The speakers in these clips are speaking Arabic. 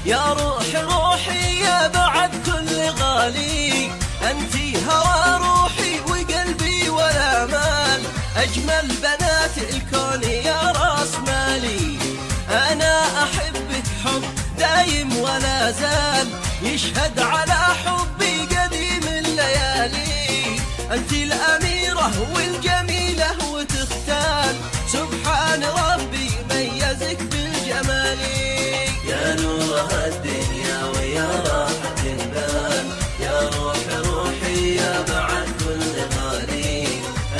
يا روحي روحي يا بعد كل غالي، أنتي هوى روحي وقلبي ولا مال، أجمل بنات الكون يا راس مالي. أنا أحبك حب دايم ولا زال، يشهد على حبي قديم الليالي. أنتي الأميرة والجميلة وتختال، سبحان ربي ميزك بالجمال. يا نور الدنيا ويا راحة البال، يا روحي روحي يا بعد كل غالي،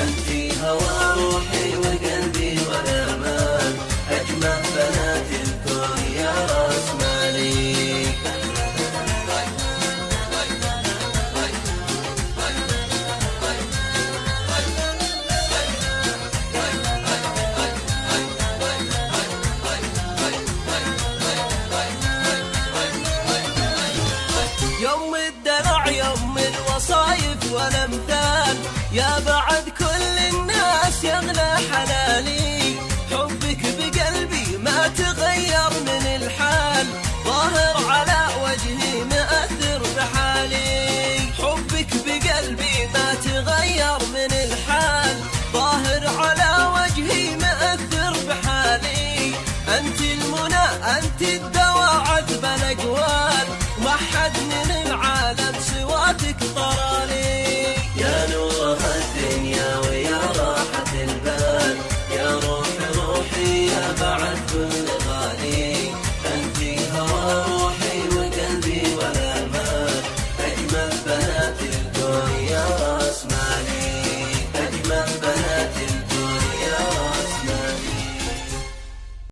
أنتي هوى روحي وقلبي ولا مال، أجمل بنات الكون يا راس مالي. يوم الدلع يوم الوصايف والامثال، يا